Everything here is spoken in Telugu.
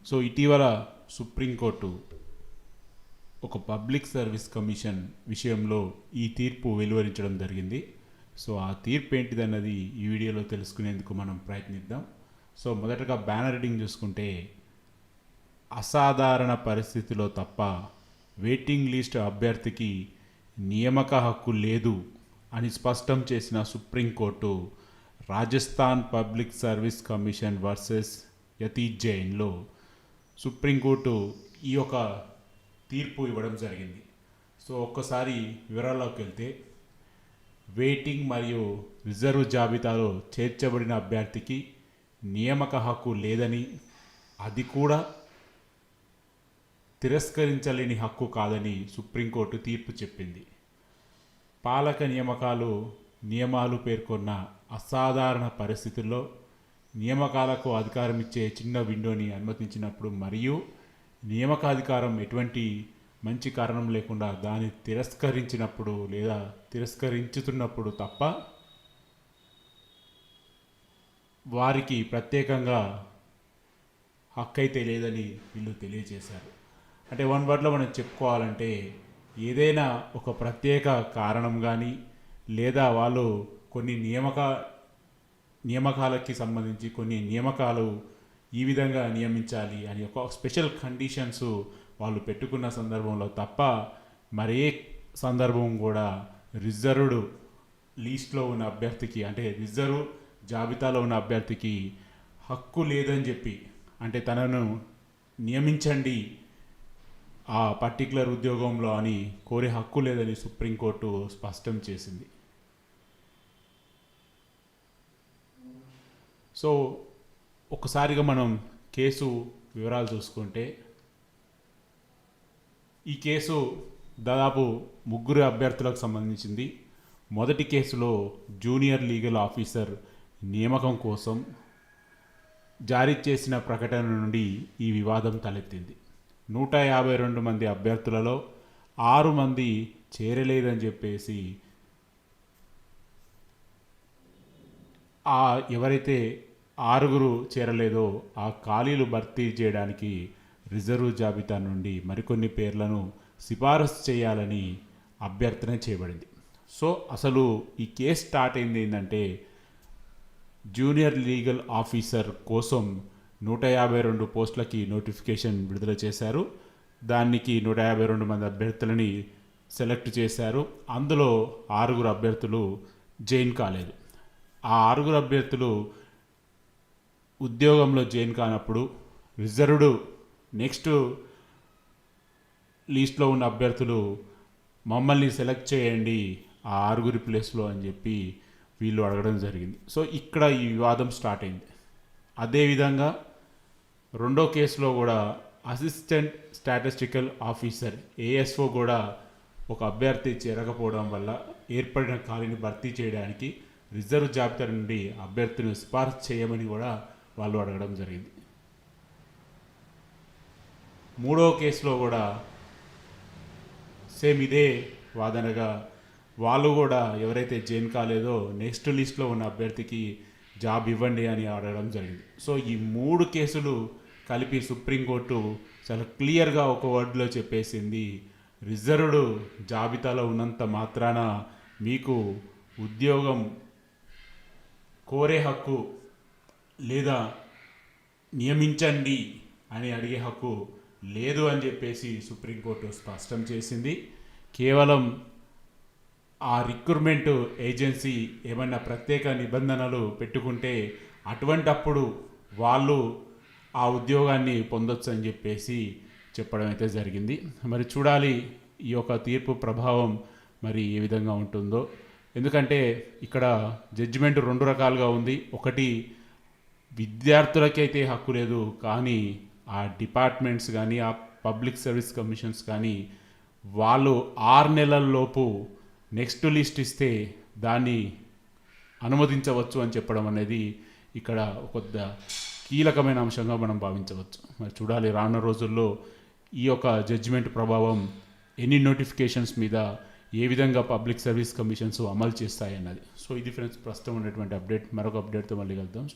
సో ఇటీవల సుప్రీంకోర్టు ఒక పబ్లిక్ సర్వీస్ కమిషన్ విషయంలో ఈ తీర్పు వెలువరించడం జరిగింది. సో ఆ తీర్పు ఏంటిదన్నది ఈ వీడియోలో తెలుసుకునేందుకు మనం ప్రయత్నిద్దాం. సో మొదటగా బ్యానర్ రీడింగ్ చూసుకుంటే, అసాధారణ పరిస్థితిలో తప్ప వెయిటింగ్ లిస్ట్ అభ్యర్థికి నియామక హక్కు లేదు అని స్పష్టం చేసిన supreme court Rajasthan public service commission versus Yatish జైన్లో సుప్రీంకోర్టు ఈ యొక్క తీర్పు ఇవ్వడం జరిగింది. సో ఒక్కసారి వివరాల్లోకి వెళ్తే, వెయిటింగ్ మరియు రిజర్వ్ జాబితాలో చేర్చబడిన అభ్యర్థికి నియామక హక్కు లేదని, అది కూడా తిరస్కరించలేని హక్కు కాదని సుప్రీంకోర్టు తీర్పు చెప్పింది. పాలక నియమాలు పేర్కొన్న అసాధారణ పరిస్థితుల్లో నియామకాలకు అధికారం ఇచ్చే చిన్న విండోని అనుమతించినప్పుడు మరియు నియామకాధికారం ఎటువంటి మంచి కారణం లేకుండా దాన్ని తిరస్కరించినప్పుడు లేదా తిరస్కరించుతున్నప్పుడు తప్ప వారికి ప్రత్యేకంగా హక్కు అయితే లేదని వీళ్ళు తెలియజేశారు. అంటే వన్ వర్డ్లో మనం చెప్పుకోవాలంటే, ఏదైనా ఒక ప్రత్యేక కారణం కానీ లేదా వాళ్ళు కొన్ని నియామకాలకి సంబంధించి కొన్ని నియామకాలు ఈ విధంగా నియమించాలి అని ఒక స్పెషల్ కండిషన్స్ వాళ్ళు పెట్టుకున్న సందర్భంలో తప్ప మరే సందర్భం కూడా రిజర్వ్డ్ లిస్ట్లో ఉన్న అభ్యర్థికి, అంటే రిజర్వ్ జాబితాలో ఉన్న అభ్యర్థికి హక్కు లేదని చెప్పి, అంటే తనను నియమించండి ఆ పర్టికులర్ ఉద్యోగంలో అని కోరే హక్కు లేదని సుప్రీంకోర్టు స్పష్టం చేసింది. సో ఒకసారిగా మనం కేసు వివరాలు చూసుకుంటే, ఈ కేసు దాదాపు 3 అభ్యర్థులకు సంబంధించింది. మొదటి కేసులో జూనియర్ లీగల్ ఆఫీసర్ నియామకం కోసం జారీ చేసిన ప్రకటన నుండి ఈ వివాదం తలెత్తింది. 152 మంది అభ్యర్థులలో 6 మంది చేరలేదని చెప్పేసి ఎవరైతే 6 చేరలేదో ఆ ఖాళీలు భర్తీ చేయడానికి రిజర్వ్ జాబితా నుండి మరికొన్ని పేర్లను సిఫారసు చేయాలని అభ్యర్థన చేయబడింది. సో అసలు ఈ కేసు స్టార్ట్ అయింది ఏంటంటే, జూనియర్ లీగల్ ఆఫీసర్ కోసం 152 పోస్టులకి నోటిఫికేషన్ విడుదల చేశారు. దానికి 152 మంది అభ్యర్థులని సెలెక్ట్ చేశారు. అందులో 6 అభ్యర్థులు జాయిన్ కాలేదు. ఆ 6 అభ్యర్థులు ఉద్యోగంలో జాయిన్ కానప్పుడు రిజర్వ్డ్ నెక్స్ట్ లిస్ట్లో ఉన్న అభ్యర్థులు మమ్మల్ని సెలెక్ట్ చేయండి ఆ 6 ప్లేస్లో అని చెప్పి వీళ్ళు అడగడం జరిగింది. సో ఇక్కడ ఈ వివాదం స్టార్ట్ అయింది. అదేవిధంగా రెండో కేసులో కూడా అసిస్టెంట్ స్టాటిస్టికల్ ఆఫీసర్ ఏఎస్ఓ కూడా ఒక అభ్యర్థి చేరకపోవడం వల్ల ఏర్పడిన ఖాళీని భర్తీ చేయడానికి రిజర్వ్ జాబితా నుండి అభ్యర్థిని సిఫారసు చేయమని కూడా వాళ్ళు అడగడం జరిగింది. మూడో కేసులో కూడా సేమ్ ఇదే వాదనగా వాళ్ళు కూడా ఎవరైతే జాయిన్ కాలేదో నెక్స్ట్ లిస్ట్లో ఉన్న అభ్యర్థికి జాబ్ ఇవ్వండి అని అడగడం జరిగింది. సో ఈ 3 కేసులు కలిపి సుప్రీంకోర్టు చాలా క్లియర్గా ఒక వర్డ్లో చెప్పేసింది, రిజర్వ్డ్ జాబితాలో ఉన్నంత మాత్రాన మీకు ఉద్యోగం కోరే హక్కు లేదా నియమించండి అని అడిగే హక్కు లేదు అని చెప్పేసి సుప్రీంకోర్టు స్పష్టం చేసింది. కేవలం ఆ రిక్రూట్మెంట్ ఏజెన్సీ ఏమైనా ప్రత్యేక నిబంధనలు పెట్టుకుంటే అటువంటప్పుడు వాళ్ళు ఆ ఉద్యోగాన్ని పొందొచ్చు అని చెప్పేసి చెప్పడం అయితే జరిగింది. మరి చూడాలి ఈ యొక్క తీర్పు ప్రభావం మరి ఏ విధంగా ఉంటుందో. ఎందుకంటే ఇక్కడ జడ్జిమెంట్ 2 రకాలుగా ఉంది. ఒకటి, విద్యార్థులకైతే హక్కు లేదు, కానీ ఆ డిపార్ట్మెంట్స్ కానీ ఆ పబ్లిక్ సర్వీస్ కమిషన్స్ కానీ వాళ్ళు 6 నెలల్లోపు నెక్స్ట్ లిస్ట్ ఇస్తే దాన్ని అనుమతించవచ్చు అని చెప్పడం అనేది ఇక్కడ ఒక కీలకమైన అంశంగా మనం భావించవచ్చు. మరి చూడాలి రానున్న రోజుల్లో ఈ యొక్క జడ్జిమెంట్ ప్రభావం ఎన్ని నోటిఫికేషన్స్ మీద ఏ విధంగా పబ్లిక్ సర్వీస్ కమిషన్స్ అమలు చేస్తాయన్నది. సో ఇది ఫ్రెండ్స్ ప్రస్తుతం ఉన్నటువంటి అప్డేట్. మరొక అప్డేట్తో మళ్ళీ కలుద్దాం.